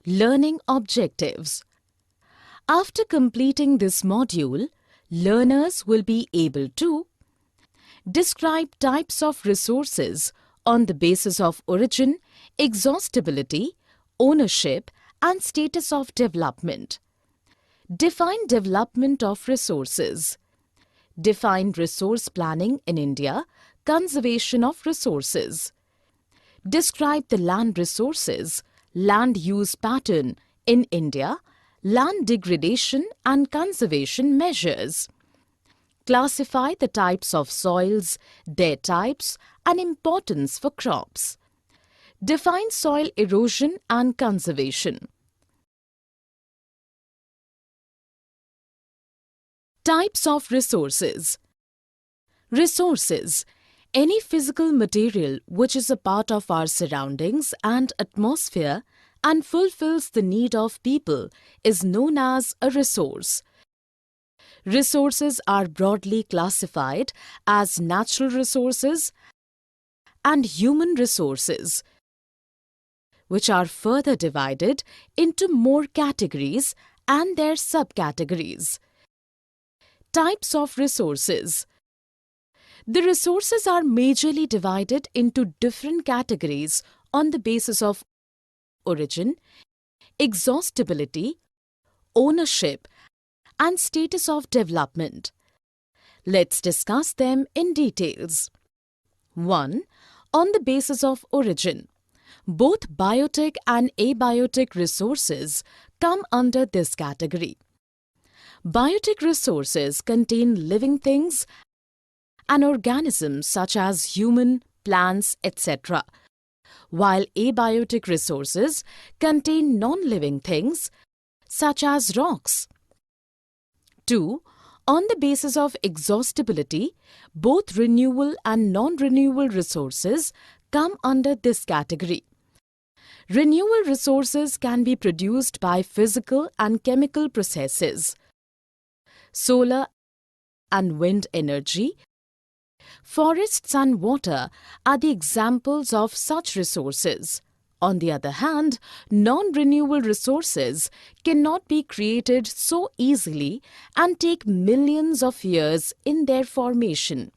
Learning objectives. After completing this module, learners will be able to describe types of resources on the basis of origin, exhaustibility, ownership, and status of development. Define development of resources. Define resource planning in India, conservation of resources. Describe the land resources, land use pattern in India, land degradation and conservation measures. Classify the types of soils, their types and importance for crops. Define soil erosion and conservation. Types of resources. Resources. Any physical material which is a part of our surroundings and atmosphere and fulfills the need of people is known as a resource. Resources are broadly classified as natural resources and human resources, which are further divided into more categories and their subcategories. Types of resources. The resources are majorly divided into different categories on the basis of origin, exhaustibility, ownership, and status of development. Let's discuss them in details. 1. On the basis of origin. Both biotic and abiotic resources come under this category. Biotic resources contain living things and organisms such as human, plants, etc., while abiotic resources contain non-living things such as rocks. 2. On the basis of exhaustibility, both renewable and non-renewable resources come under this category. Renewable resources can be produced by physical and chemical processes. Solar and wind energy, forests and water are the examples of such resources. On the other hand, non-renewable resources cannot be created so easily and take millions of years in their formation.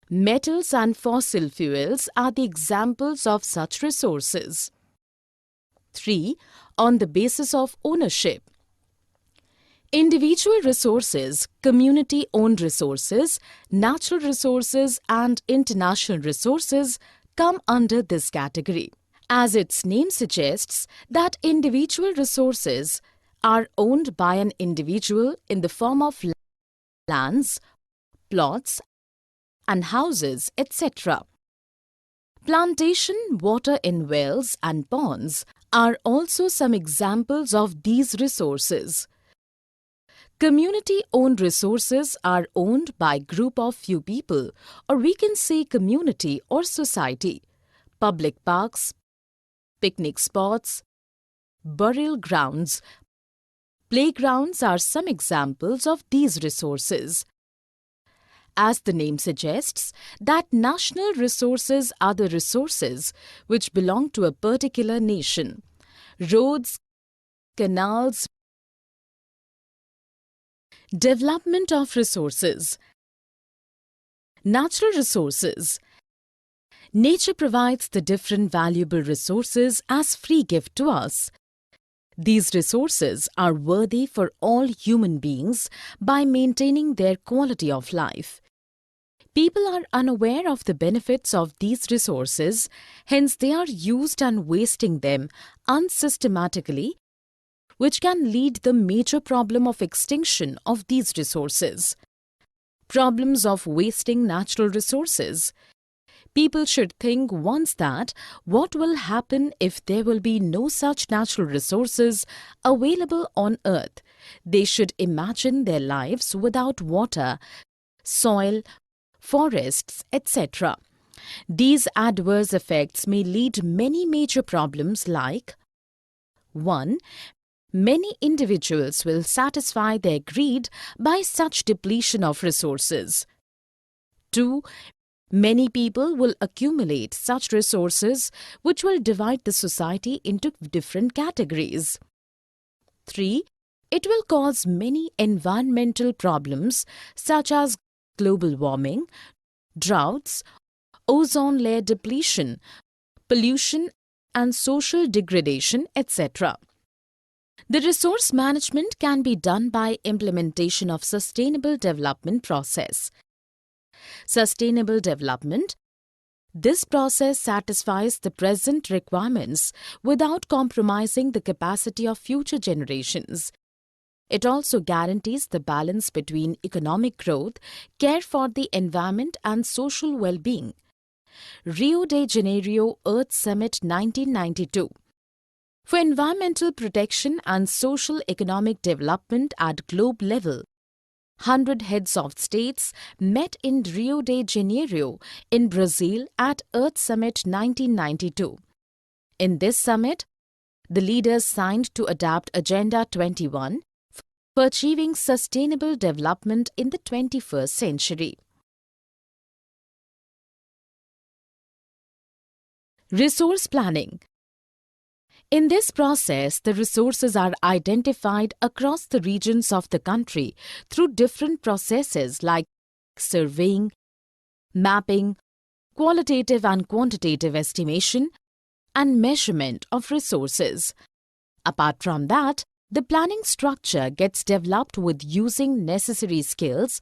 Metals and fossil fuels are the examples of such resources. 3. On the basis of ownership. Individual resources, community-owned resources, natural resources and international resources come under this category. As its name suggests, that individual resources are owned by an individual in the form of lands, plots and houses, etc. Plantation, water in wells and ponds are also some examples of these resources. Community-owned resources are owned by a group of few people, or we can say community or society. Public parks, picnic spots, burial grounds, playgrounds are some examples of these resources. As the name suggests, that national resources are the resources which belong to a particular nation. Roads, canals. Development of resources. Natural resources. Nature provides the different valuable resources as free gift to us. These resources are worthy for all human beings by maintaining their quality of life. People are unaware of the benefits of these resources, hence they are used and wasting them unsystematically, which can lead the major problem of extinction of these resources. Problems of wasting natural resources. People should think once that what will happen if there will be no such natural resources available on earth. They should imagine their lives without water, soil, forests, etc. These adverse effects may lead many major problems like 1. Many individuals will satisfy their greed by such depletion of resources. 2. Many people will accumulate such resources which will divide the society into different categories. 3. It will cause many environmental problems such as global warming, droughts, ozone layer depletion, pollution and social degradation, etc. The resource management can be done by implementation of sustainable development process. Sustainable development. This process satisfies the present requirements without compromising the capacity of future generations. It also guarantees the balance between economic growth, care for the environment and social well-being. Rio de Janeiro Earth Summit 1992. For environmental protection and social economic development at globe level, 100 heads of states met in Rio de Janeiro in Brazil at Earth Summit 1992. In this summit, the leaders signed to adopt Agenda 21 for achieving sustainable development in the 21st century. Resource planning. In this process, the resources are identified across the regions of the country through different processes like surveying, mapping, qualitative and quantitative estimation, and measurement of resources. Apart from that, the planning structure gets developed with using necessary skills,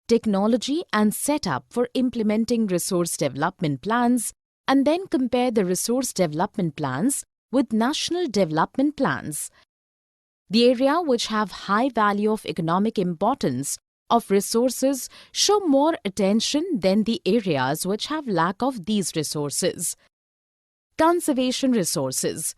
technology and setup for implementing resource development plans, and then compare the resource development plans with national development plans. The area which have high value of economic importance of resources show more attention than the areas which have lack of these resources. Conservation resources.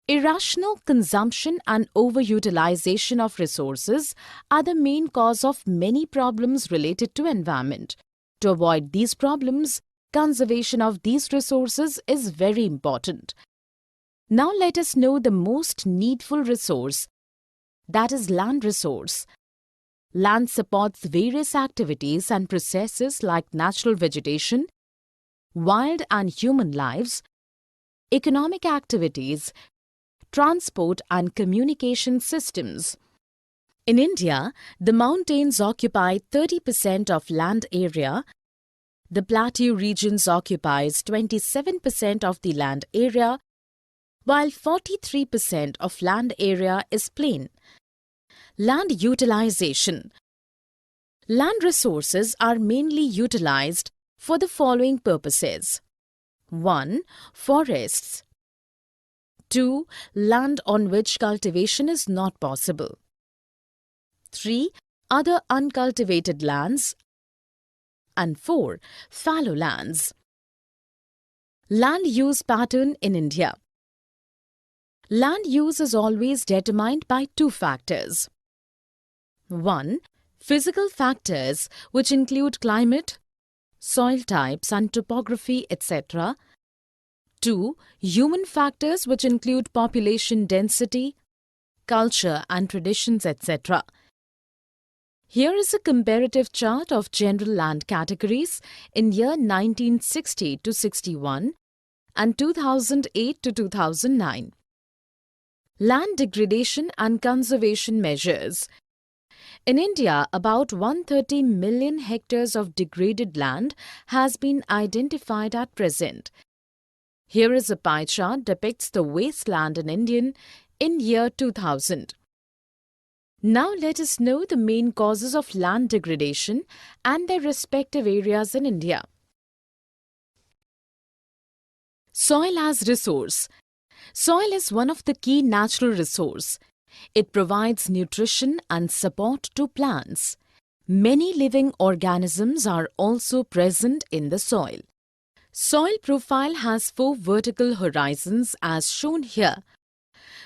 Irrational consumption and overutilization of resources are the main cause of many problems related to environment. To avoid these problems, conservation of these resources is very important. Now let us know the most needful resource, that is land resource. Land supports various activities and processes like natural vegetation, wild and human lives, economic activities, transport and communication systems. In India, the mountains occupy 30% of land area. The plateau regions occupies 27% of the land area, while 43% of land area is plain. Land utilization. Land resources are mainly utilized for the following purposes. 1. Forests. 2. Land on which cultivation is not possible. 3. Other uncultivated lands. And 4. Fallow lands. Land use pattern in India. Land use is always determined by two factors. 1. Physical factors which include climate, soil types and topography, etc. 2. Human factors which include population density, culture and traditions, etc. Here is a comparative chart of general land categories in year 1960 to 61 and 2008 to 2009. Land degradation and conservation measures. In India, about 130 million hectares of degraded land has been identified at present. Here is a pie chart depicts the wasteland in India in year 2000. Now let us know the main causes of land degradation and their respective areas in India. Soil as resource. Soil is one of the key natural resources. It provides nutrition and support to plants. Many living organisms are also present in the soil. Soil profile has 4 vertical horizons as shown here.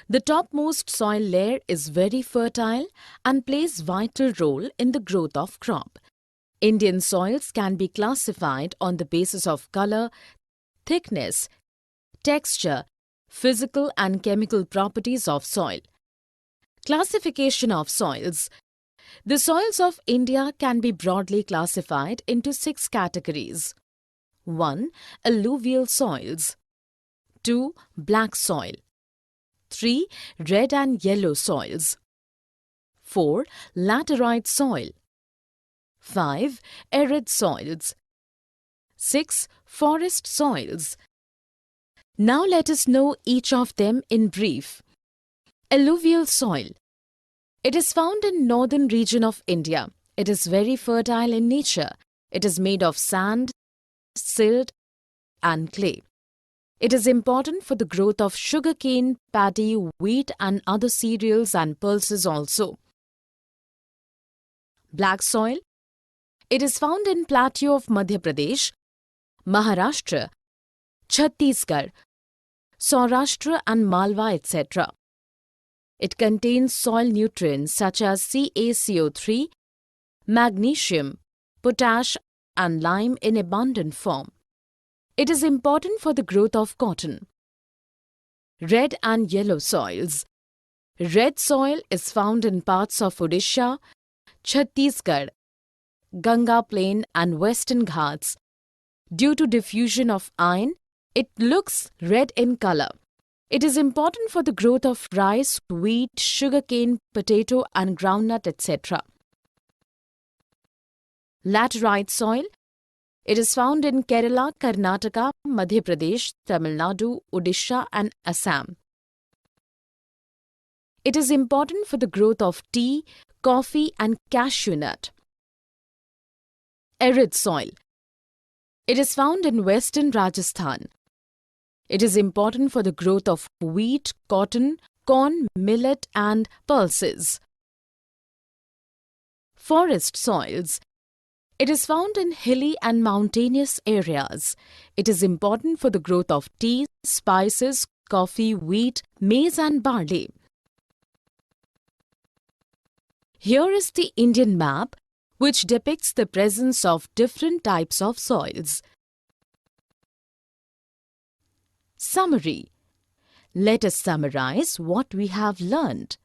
The topmost soil layer is very fertile and plays vital role in the growth of crop. Indian soils can be classified on the basis of color, thickness, texture, physical and chemical properties of soil. Classification of soils. The soils of India can be broadly classified into 6 categories. 1. Alluvial soils. 2. Black soil. 3. Red and yellow soils. 4. Laterite soil. 5. Arid soils. 6. Forest soils. Now let us know each of them in brief. Alluvial soil. It is found in northern region of India. It is very fertile in nature. It is made of sand, silt and clay. It is important for the growth of sugarcane, paddy, wheat and other cereals and pulses also. Black soil. It is found in plateau of Madhya Pradesh, Maharashtra, Chhattisgarh, Saurashtra and Malwa, etc. It contains soil nutrients such as CaCO3, magnesium, potash and lime in abundant form. It is important for the growth of cotton. Red and yellow soils. Red soil is found in parts of Odisha, Chhattisgarh, Ganga Plain and Western Ghats. Due to diffusion of iron, it looks red in color. It is important for the growth of rice, wheat, sugarcane, potato and groundnut, etc. Laterite soil. It is found in Kerala, Karnataka, Madhya Pradesh, Tamil Nadu, Odisha and Assam. It is important for the growth of tea, coffee and cashew nut. Arid soil. It is found in western Rajasthan. It is important for the growth of wheat, cotton, corn, millet and pulses. Forest soils. It is found in hilly and mountainous areas. It is important for the growth of tea, spices, coffee, wheat, maize and barley. Here is the Indian map, which depicts the presence of different types of soils. Summary. Let us summarize what we have learned.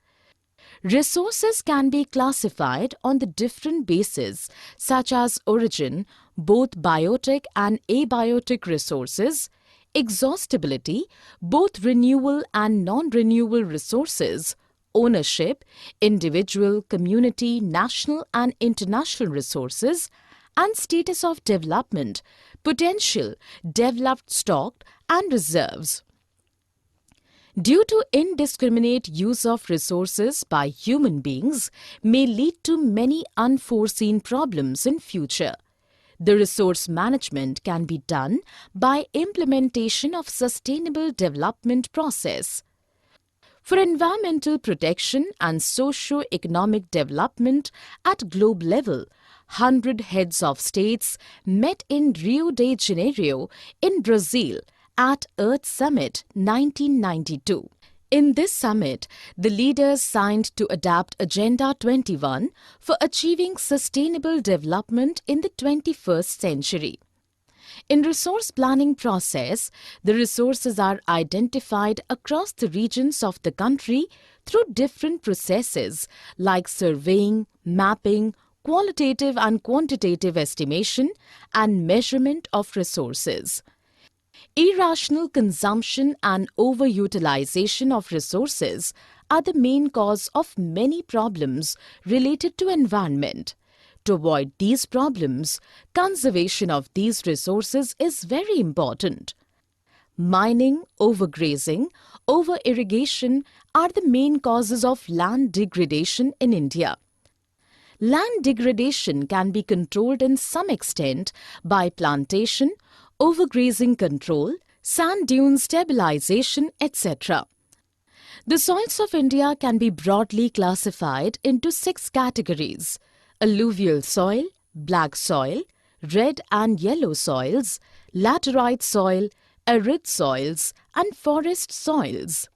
Resources can be classified on the different bases such as origin, both biotic and abiotic resources, exhaustibility, both renewable and non-renewable resources, ownership, individual, community, national and international resources, and status of development, potential, developed stock and reserves. Due to indiscriminate use of resources by human beings may lead to many unforeseen problems in future. The resource management can be done by implementation of sustainable development process. For environmental protection and socio-economic development at globe level, 100 heads of states met in Rio de Janeiro in Brazil at Earth Summit 1992. In this summit, the leaders signed to adapt Agenda 21 for achieving sustainable development in the 21st century. In resource planning process, the resources are identified across the regions of the country through different processes like surveying, mapping, qualitative and quantitative estimation, and measurement of resources. Irrational consumption and overutilization of resources are the main cause of many problems related to environment. To avoid these problems, conservation of these resources is very important. Mining, overgrazing, over-irrigation are the main causes of land degradation in India. Land degradation can be controlled in some extent by plantation, overgrazing control, sand dune stabilization, etc. The soils of India can be broadly classified into 6 categories: alluvial soil, black soil, red and yellow soils, laterite soil, arid soils, and forest soils.